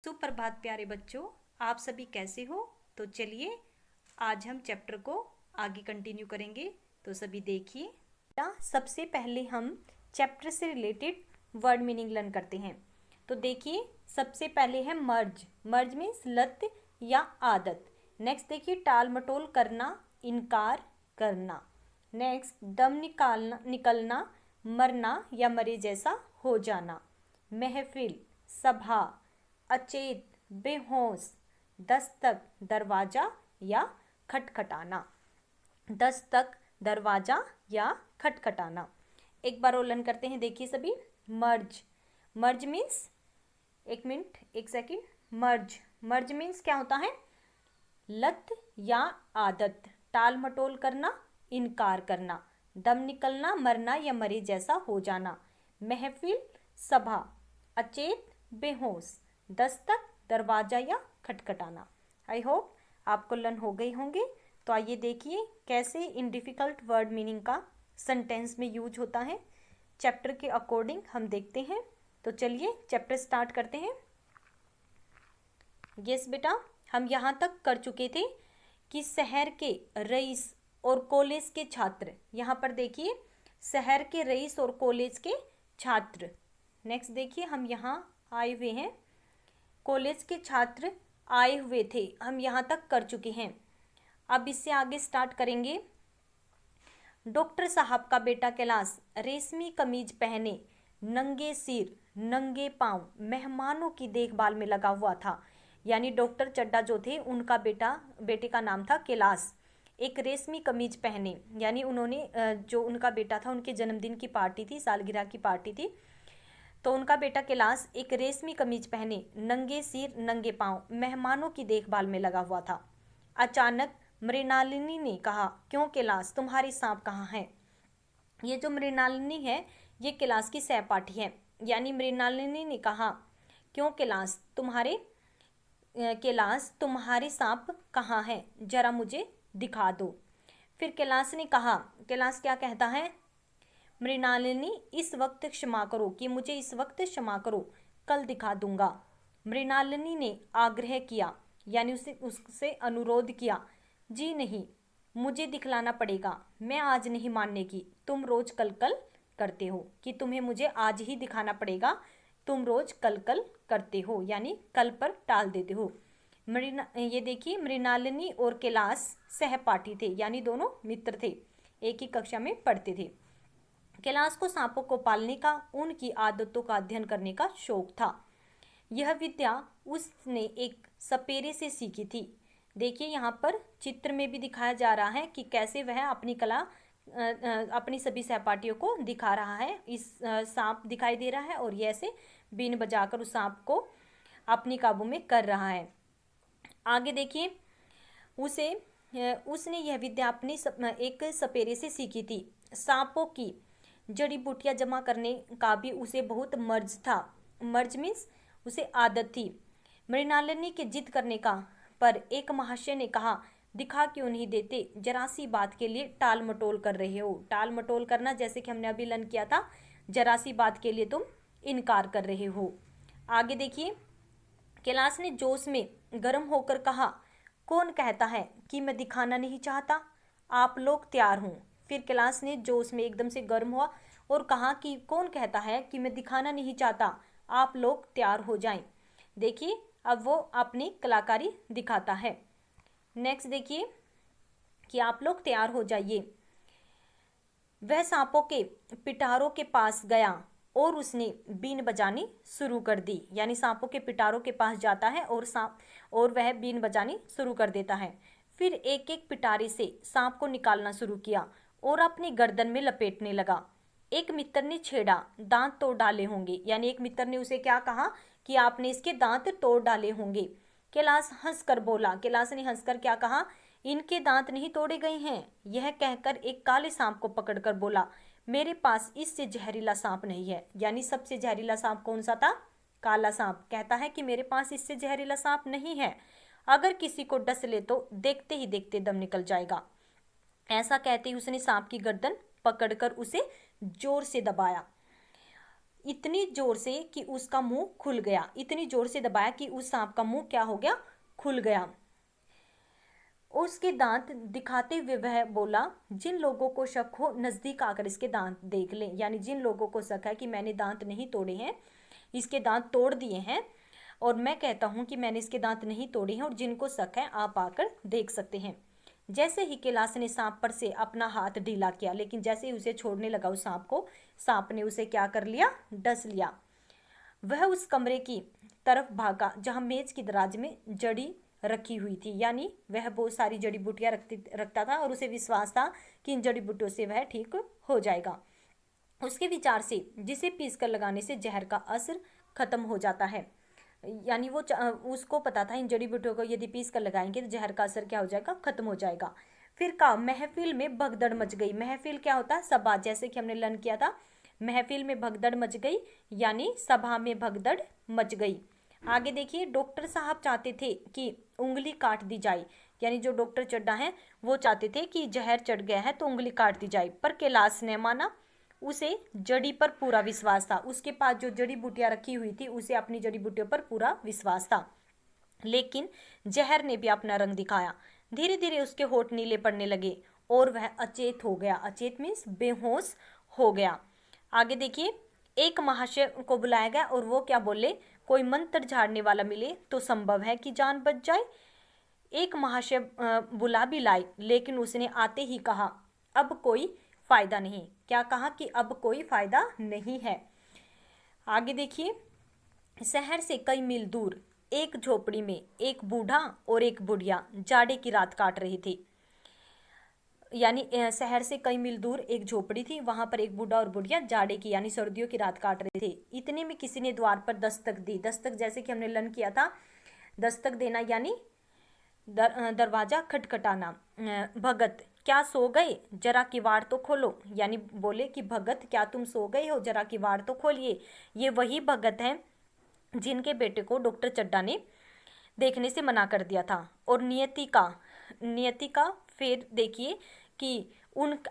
सुप्रभात प्यारे बच्चों, आप सभी कैसे हो। तो चलिए आज हम चैप्टर को आगे कंटिन्यू करेंगे। तो सभी देखिए, सबसे पहले हम चैप्टर से रिलेटेड वर्ड मीनिंग लर्न करते हैं। तो देखिए, सबसे पहले है मर्ज। मर्ज मीन्स लत या आदत। नेक्स्ट देखिए, टाल मटोल करना, इनकार करना। नेक्स्ट दम निकलना, मरना या मरे जैसा हो जाना। महफिल, सभा, अचेत, बेहोश। दस्तक, दरवाजा या खटखटाना। दस्तक, दरवाजा या खटखटाना। एक बार और लर्न करते हैं। देखिए सभी, मर्ज। मर्ज मीन्स, एक मिनट एक सेकंड। मर्ज मर्ज मीन्स क्या होता है? लत या आदत। टाल मटोल करना, इनकार करना। दम निकलना, मरना या मरे जैसा हो जाना। महफिल, सभा, अचेत, बेहोश। दस्तक, दरवाजा या खटखटाना। आई होप आपको लर्न हो गई होंगे। तो आइए देखिए कैसे इन डिफ़िकल्ट वर्ड मीनिंग का सेंटेंस में यूज होता है। चैप्टर के अकॉर्डिंग हम देखते हैं। तो चलिए चैप्टर स्टार्ट करते हैं। यस बेटा, हम यहाँ तक कर चुके थे कि शहर के रईस और कॉलेज के छात्र। यहाँ पर देखिए, शहर के रईस और कॉलेज के छात्र। नेक्स्ट देखिए, हम यहाँ आए हुए हैं, कॉलेज के छात्र आए हुए थे। हम यहाँ तक कर चुके हैं। अब इससे आगे स्टार्ट करेंगे। डॉक्टर साहब का बेटा कैलाश रेशमी कमीज पहने, नंगे सिर नंगे पांव मेहमानों की देखभाल में लगा हुआ था। यानी डॉक्टर चड्डा जो थे, उनका बेटे का नाम था कैलाश। एक रेशमी कमीज पहने, यानी उन्होंने जो उनका बेटा था, उनके जन्मदिन की पार्टी थी, सालगिरह की पार्टी थी। तो उनका बेटा कैलाश एक रेशमी कमीज पहने, नंगे सिर नंगे पांव मेहमानों की देखभाल में लगा हुआ था। अचानक मृणालिनी ने कहा, क्यों कैलाश, तुम्हारे सांप कहाँ हैं? ये जो मृणालिनी है, ये कैलाश की सहपाठी है। यानी मृणालिनी ने कहा, क्यों कैलाश, तुम्हारे सांप कहाँ हैं, जरा मुझे दिखा दो। फिर कैलाश ने कहा, कैलाश क्या कहता है? मृणालिनी, इस वक्त क्षमा करो, कि मुझे इस वक्त क्षमा करो, कल दिखा दूंगा। मृणालिनी ने आग्रह किया, यानी उससे अनुरोध किया, जी नहीं, मुझे दिखलाना पड़ेगा, मैं आज नहीं मानने की। तुम रोज कल कल करते हो, कि तुम्हें मुझे आज ही दिखाना पड़ेगा, तुम रोज कल कल करते हो, यानी कल पर टाल देते हो। ये देखिए, मृणालिनी और कैलाश सहपाठी थे, यानी दोनों मित्र थे, एक ही कक्षा में पढ़ते थे। कैलाश को सांपों को पालने का, उनकी आदतों का अध्ययन करने का शौक था। यह विद्या उसने एक सपेरे से सीखी थी। देखिए, यहाँ पर चित्र में भी दिखाया जा रहा है कि कैसे वह अपनी कला अपनी सभी सहपाठियों को दिखा रहा है। इस सांप दिखाई दे रहा है और ये ऐसे बीन बजाकर उस सांप को अपनी काबू में कर रहा है। आगे देखिए, उसने यह विद्या अपनी एक सपेरे से सीखी थी। सांपों की जड़ी बूटियां जमा करने का भी उसे बहुत मर्ज था। मर्ज मीन्स उसे आदत थी। मृणालिनी के जिद करने का पर एक महाशय ने कहा, दिखा क्यों नहीं देते, जरा सी बात के लिए टाल मटोल कर रहे हो। टाल मटोल करना, जैसे कि हमने अभी लर्न किया था, जरा सी बात के लिए तुम इनकार कर रहे हो। आगे देखिए, कैलाश ने जोश में गर्म होकर कहा, कौन कहता है कि मैं दिखाना नहीं चाहता, आप लोग तैयार हों। फिर कैलाश ने जोश में एकदम से गर्म हुआ और कहा कि कौन कहता है कि मैं दिखाना नहीं चाहता, आप लोग तैयार हो जाएं। देखिए, अब वो अपनी कलाकारी दिखाता है। नेक्स्ट देखिए कि आप लोग तैयार हो जाइए। वह सांपों के पिटारों के पास गया और उसने बीन बजानी शुरू कर दी। यानी सांपों के पिटारों के पास जाता है और वह बीन बजानी शुरू कर देता है। फिर एक एक पिटारे से सांप को निकालना शुरू किया और अपनी गर्दन में लपेटने लगा। एक मित्र ने छेड़ा, दांत तोड़ डाले होंगे। यानी एक मित्र ने उसे क्या कहा कि आपने इसके दांत तोड़ डाले होंगे। कैलाश हंसकर बोला, कैलाश ने हंसकर क्या कहा, इनके दांत नहीं तोड़े गए हैं। यह कहकर एक काले सांप को पकड़कर बोला, मेरे पास इससे जहरीला सांप नहीं है। यानी सबसे जहरीला सांप कौन सा था? काला सांप। कहता है कि मेरे पास इससे जहरीला सांप नहीं है, अगर किसी को डस ले तो देखते ही देखते दम निकल जाएगा। ऐसा कहते ही उसने सांप की गर्दन पकड़कर उसे जोर से दबाया। इतनी जोर से कि उसका मुंह खुल गया, इतनी जोर से दबाया कि उस सांप का मुंह क्या हो गया, खुल गया। उसके दांत दिखाते हुए वह बोला, जिन लोगों को शक हो नजदीक आकर इसके दांत देख लें। यानी जिन लोगों को शक है कि मैंने दांत नहीं तोड़े हैं, इसके दांत तोड़ दिए हैं, और मैं कहता हूं कि मैंने इसके दांत नहीं तोड़े हैं, और जिनको शक है आप आकर देख सकते हैं। जैसे ही कैलाश ने सांप पर से अपना हाथ ढीला किया, लेकिन जैसे ही उसे छोड़ने लगा उस सांप को, सांप ने उसे क्या कर लिया, डस लिया। वह उस कमरे की तरफ भागा जहां मेज की दराज में जड़ी रखी हुई थी। यानी वह बहुत सारी जड़ी बूटियां रखता था और उसे विश्वास था कि इन जड़ी बूटियों से वह ठीक हो जाएगा। उसके विचार से जिसे पीस कर लगाने से जहर का असर खत्म हो जाता है। यानी वो उसको पता था इन जड़ी बूटियों को यदि पीस कर लगाएंगे तो जहर का असर क्या हो जाएगा, खत्म हो जाएगा। फिर का महफिल में भगदड़ मच गई। महफिल क्या होता है, सभा, जैसे कि हमने लर्न किया था। महफिल में भगदड़ मच गई यानी सभा में भगदड़ मच गई। आगे देखिए, डॉक्टर साहब चाहते थे कि उंगली काट दी जाए। यानी जो डॉक्टर चड्ढा है वो चाहते थे कि जहर चढ़ गया है तो उंगली काट दी जाए, पर कैलाश ने माना। उसे जड़ी पर पूरा विश्वास था, उसके पास जो जड़ी बूटियां रखी हुई थी उसे अपनी जड़ी बूटियों पर पूरा विश्वास था। लेकिन जहर ने भी अपना रंग दिखाया। धीरे धीरे उसके होठ नीले पड़ने लगे और वह अचेत हो गया। अचेत मीन्स बेहोश हो गया। आगे देखिए, एक महाशय को बुलाया गया और वो क्या बोले, कोई मंत्र झाड़ने वाला मिले तो संभव है कि जान बच जाए। एक महाशय बुला भी लाए, लेकिन उसने आते ही कहा, अब कोई फायदा नहीं। क्या कहा कि अब कोई फायदा नहीं है। आगे देखिए, शहर से कई मील दूर एक झोपड़ी में एक बूढ़ा और एक बुढ़िया जाड़े की रात काट रहे थे। यानी शहर से कई मील दूर एक झोपड़ी थी, वहां पर एक बूढ़ा और बुढ़िया जाड़े की यानी सर्दियों की रात काट रहे थे। इतने में किसी ने द्वार पर दस्तक दी। दस्तक जैसे कि हमने लर्न किया था, दस्तक देना यानी दरवाजा खटखटाना। भगत, क्या सो गए, जरा किवाड़ तो खोलो। यानी बोले कि भगत क्या तुम सो गए हो, जरा किवाड़ तो खोलिए। ये वही भगत हैं जिनके बेटे को डॉक्टर चड्ढा ने देखने से मना कर दिया था। और नियति का फिर देखिए कि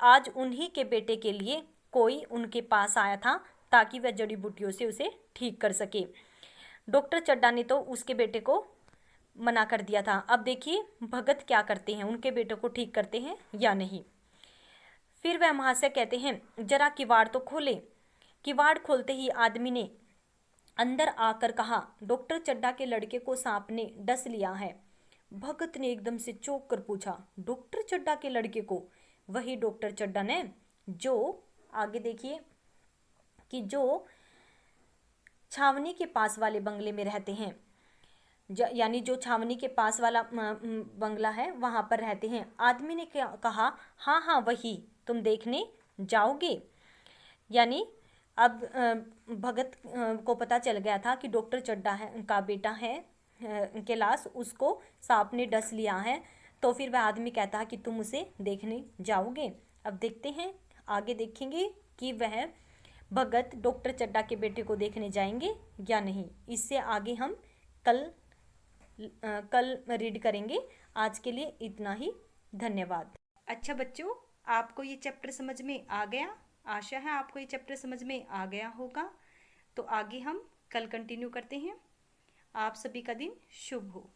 आज उन्हीं के बेटे के लिए कोई उनके पास आया था ताकि वह जड़ी बूटियों से उसे ठीक कर सके। डॉक्टर चड्ढा ने तो उसके बेटे को मना कर दिया था। अब देखिए भगत क्या करते हैं, उनके बेटे को ठीक करते हैं या नहीं। फिर वह महाशय कहते हैं, जरा किवाड़ तो खोले। किवाड़ खोलते ही आदमी ने अंदर आकर कहा, डॉक्टर चड्ढा के लड़के को सांप ने डस लिया है। भगत ने एकदम से चौंक कर पूछा, डॉक्टर चड्ढा के लड़के को? वही डॉक्टर चड्ढा ने जो, आगे देखिए, कि जो छावनी के पास वाले बंगले में रहते हैं। यानी जो छावनी के पास वाला बंगला है वहां पर रहते हैं। आदमी ने क्या कहा, हाँ हाँ वही, तुम देखने जाओगे। यानी अब भगत को पता चल गया था कि डॉक्टर चड्ढा है का बेटा है कैलाश, उसको सांप ने डस लिया है। तो फिर वह आदमी कहता है कि तुम उसे देखने जाओगे। अब देखते हैं, आगे देखेंगे कि वह भगत डॉक्टर चड्ढा के बेटे को देखने जाएंगे या नहीं। इससे आगे हम कल रीड करेंगे। आज के लिए इतना ही, धन्यवाद। अच्छा बच्चों, आपको ये चैप्टर समझ में आ गया? आशा है आपको ये चैप्टर समझ में आ गया होगा। तो आगे हम कल कंटिन्यू करते हैं। आप सभी का दिन शुभ हो।